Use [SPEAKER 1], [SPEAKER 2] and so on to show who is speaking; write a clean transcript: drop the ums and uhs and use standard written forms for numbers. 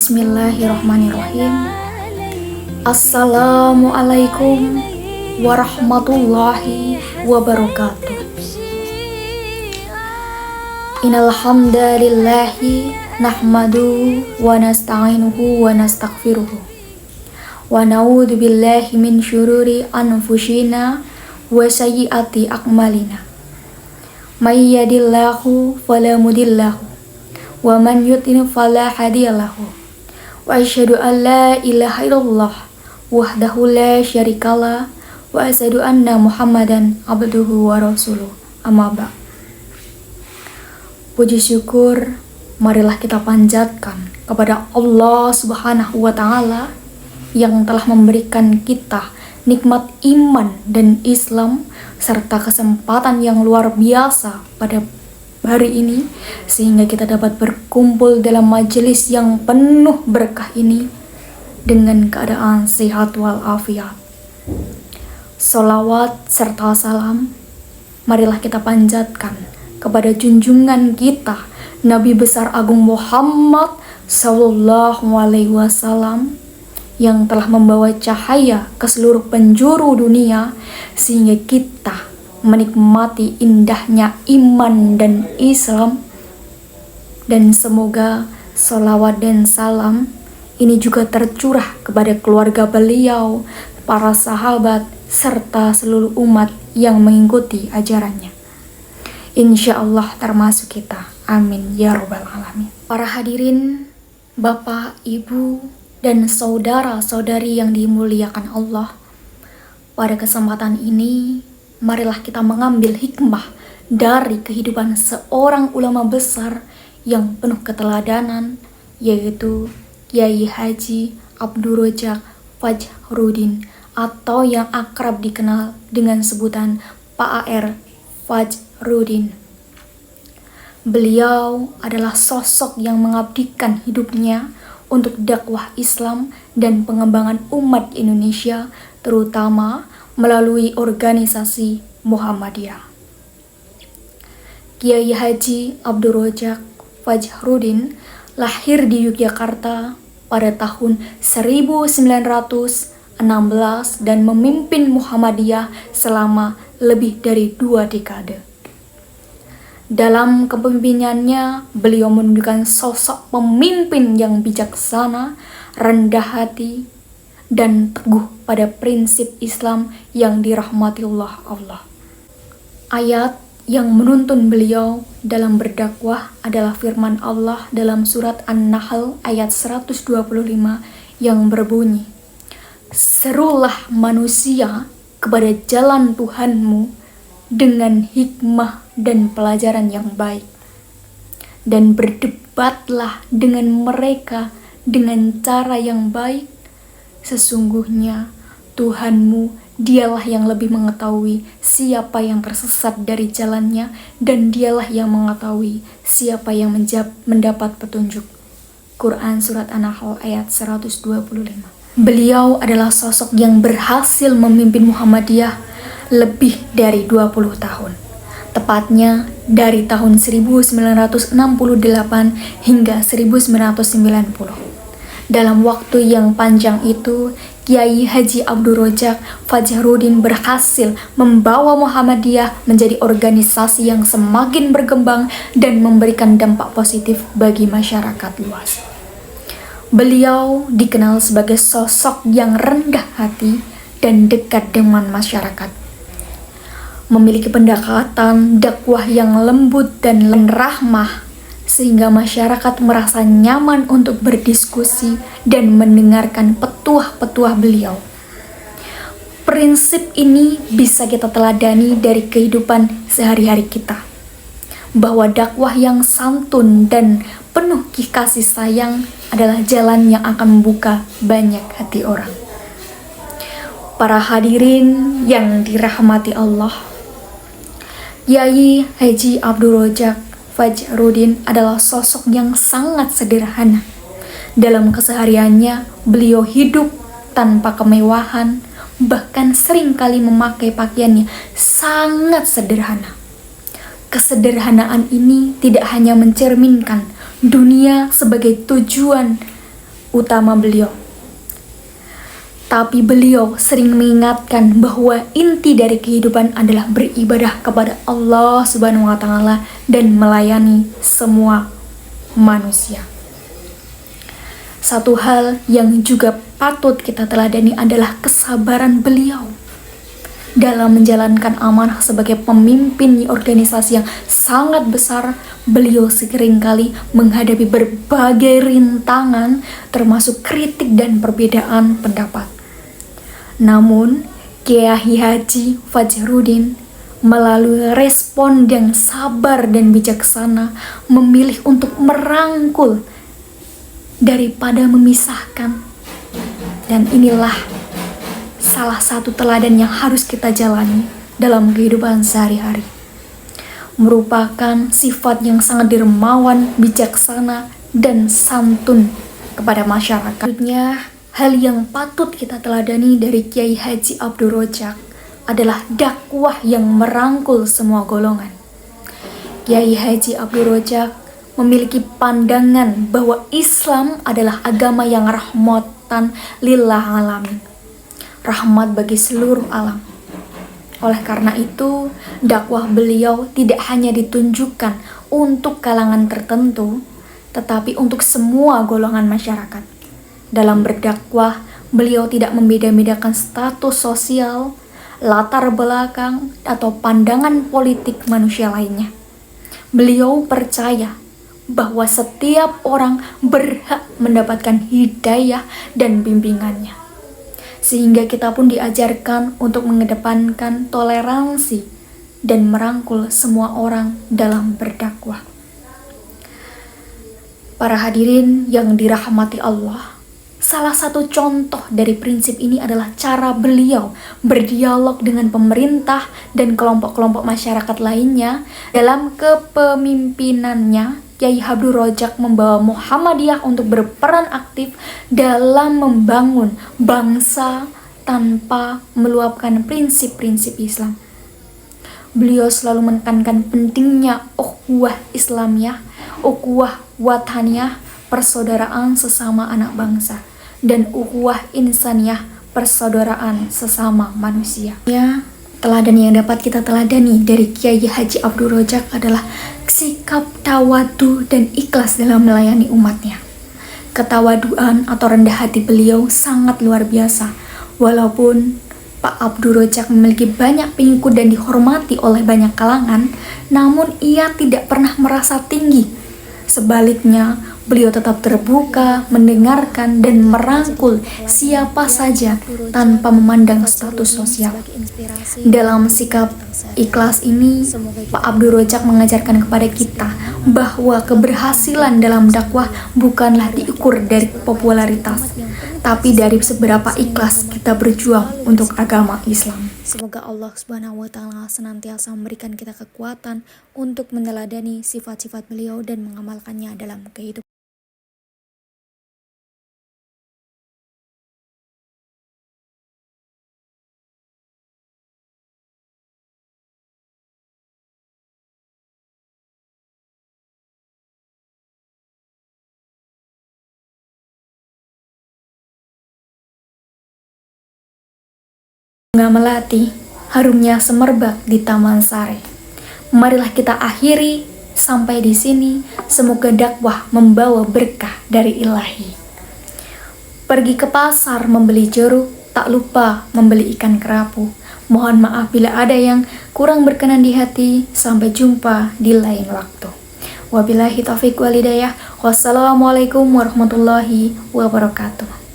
[SPEAKER 1] Bismillahirrahmanirrahim. Assalamualaikum warahmatullahi wabarakatuh. Innal hamdalillahi nahmadu wa nasta'inuhu wa nastaghfiruh. Wa na'udzu billahi min syururi anfusina wa sayyiati a'malina. May yahdihillahu fala mudhillalahu wa man yudlil fala hadiyalahu. Wa asyhadu an la ilaha illallah wahdahu la syarikalah wa asyhadu anna Muhammadan abduhu wa rasuluh. Amma ba'd. Puji syukur marilah kita panjatkan kepada Allah Subhanahu wa taala yang telah memberikan kita nikmat iman dan Islam serta kesempatan yang luar biasa pada hari ini, sehingga kita dapat berkumpul dalam majelis yang penuh berkah ini dengan keadaan sehat walafiat. Sholawat serta salam marilah kita panjatkan kepada junjungan kita Nabi besar Agung Muhammad Sallallahu Alaihi Wasallam yang telah membawa cahaya ke seluruh penjuru dunia, sehingga kita menikmati indahnya iman dan Islam. Dan semoga sholawat dan salam ini juga tercurah kepada keluarga beliau, para sahabat, serta seluruh umat yang mengikuti ajarannya. Insya Allah termasuk kita. Amin ya rabbal alamin. Para hadirin, Bapak, Ibu, dan saudara-saudari yang dimuliakan Allah, pada kesempatan ini marilah kita mengambil hikmah dari kehidupan seorang ulama besar yang penuh keteladanan, yaitu Kiai Haji Abdul Rojak Fajrudin, atau yang akrab dikenal dengan sebutan Pak AR Fajrudin. Beliau adalah sosok yang mengabdikan hidupnya untuk dakwah Islam dan pengembangan umat Indonesia, terutama melalui organisasi Muhammadiyah. Kiai Haji Abdul Rojak Fajrudin lahir di Yogyakarta pada tahun 1916 dan memimpin Muhammadiyah selama lebih dari 2 dekade. Dalam kepemimpinannya, beliau menunjukkan sosok pemimpin yang bijaksana, rendah hati, dan teguh pada prinsip Islam yang dirahmati Allah. Ayat yang menuntun beliau dalam berdakwah adalah firman Allah dalam surat An-Nahl ayat 125 yang berbunyi, "Serulah manusia kepada jalan Tuhanmu dengan hikmah dan pelajaran yang baik, dan berdebatlah dengan mereka dengan cara yang baik. Sesungguhnya Tuhanmu, dialah yang lebih mengetahui siapa yang tersesat dari jalannya, dan dialah yang mengetahui siapa yang mendapat petunjuk." Quran Surat An-Nahl ayat 125. Beliau adalah sosok yang berhasil memimpin Muhammadiyah lebih dari 20 tahun. Tepatnya dari tahun 1968 hingga 1990. Dalam waktu yang panjang itu, Kiai Haji Abdul Rojak Fajrudin berhasil membawa Muhammadiyah menjadi organisasi yang semakin berkembang dan memberikan dampak positif bagi masyarakat luas. Beliau dikenal sebagai sosok yang rendah hati dan dekat dengan masyarakat. Memiliki pendekatan dakwah yang lembut dan rahmah, sehingga masyarakat merasa nyaman untuk berdiskusi dan mendengarkan petuah-petuah beliau. Prinsip ini bisa kita teladani dari kehidupan sehari-hari kita, bahwa dakwah yang santun dan penuh kasih sayang adalah jalan yang akan membuka banyak hati orang. Para hadirin yang dirahmati Allah, Kiai Haji Abdul Rojak Fajruddin adalah sosok yang sangat sederhana. Dalam kesehariannya, beliau hidup tanpa kemewahan, bahkan seringkali memakai pakaiannya sangat sederhana. Kesederhanaan ini tidak hanya mencerminkan dunia sebagai tujuan utama beliau, tapi beliau sering mengingatkan bahwa inti dari kehidupan adalah beribadah kepada Allah Subhanahu wa Ta'ala dan melayani semua manusia. Satu hal yang juga patut kita teladani adalah kesabaran beliau dalam menjalankan amanah sebagai pemimpin organisasi yang sangat besar. Beliau seringkali menghadapi berbagai rintangan, termasuk kritik dan perbedaan pendapat. Namun, Kiai Haji Fajruddin melalui respon yang sabar dan bijaksana memilih untuk merangkul daripada memisahkan. Dan inilah salah satu teladan yang harus kita jalani dalam kehidupan sehari-hari. Merupakan sifat yang sangat dermawan, bijaksana, dan santun kepada masyarakat. Selanjutnya, hal yang patut kita teladani dari Kiai Haji Abdul Rojak adalah dakwah yang merangkul semua golongan. Kiai Haji Abdul Rojak memiliki pandangan bahwa Islam adalah agama yang rahmatan lil alamin, rahmat bagi seluruh alam. Oleh karena itu, dakwah beliau tidak hanya ditunjukkan untuk kalangan tertentu, tetapi untuk semua golongan masyarakat. Dalam berdakwah, beliau tidak membeda-bedakan status sosial, latar belakang, atau pandangan politik manusia lainnya. Beliau percaya bahwa setiap orang berhak mendapatkan hidayah dan bimbingannya. Sehingga kita pun diajarkan untuk mengedepankan toleransi dan merangkul semua orang dalam berdakwah. Para hadirin yang dirahmati Allah, salah satu contoh dari prinsip ini adalah cara beliau berdialog dengan pemerintah dan kelompok-kelompok masyarakat lainnya. Dalam kepemimpinannya, Kiai Abdul Rojak membawa Muhammadiyah untuk berperan aktif dalam membangun bangsa tanpa meluapkan prinsip-prinsip Islam. Beliau selalu menekankan pentingnya ukhuwah Islamiyah, ukhuwah wataniyah, persaudaraan sesama anak bangsa, dan ukhuwah insaniyah, persaudaraan sesama manusia. Teladan yang dapat kita teladani dari Kiai Haji Abdul Rojak adalah sikap tawadu dan ikhlas dalam melayani umatnya. Ketawaduan atau rendah hati beliau sangat luar biasa. Walaupun Pak Abdul Rojak memiliki banyak pengikut dan dihormati oleh banyak kalangan, namun ia tidak pernah merasa tinggi. Sebaliknya, beliau tetap terbuka, mendengarkan, dan merangkul siapa saja tanpa memandang status sosial. Dalam sikap ikhlas ini, Pak Abdul Rojak mengajarkan kepada kita bahwa keberhasilan dalam dakwah bukanlah diukur dari popularitas, tapi dari seberapa ikhlas kita berjuang untuk agama Islam. Semoga Allah Subhanahu wa Ta'ala senantiasa memberikan kita kekuatan untuk meneladani sifat-sifat beliau dan mengamalkannya dalam kehidupan. Melati harumnya semerbak di Taman Sari. Marilah kita akhiri sampai di sini. Semoga dakwah membawa berkah dari Ilahi. Pergi ke pasar membeli jeruk, tak lupa membeli ikan kerapu. Mohon maaf bila ada yang kurang berkenan di hati. Sampai jumpa di lain waktu. Wabillahi taufiq wal hidayah. Wassalamualaikum warahmatullahi wabarakatuh.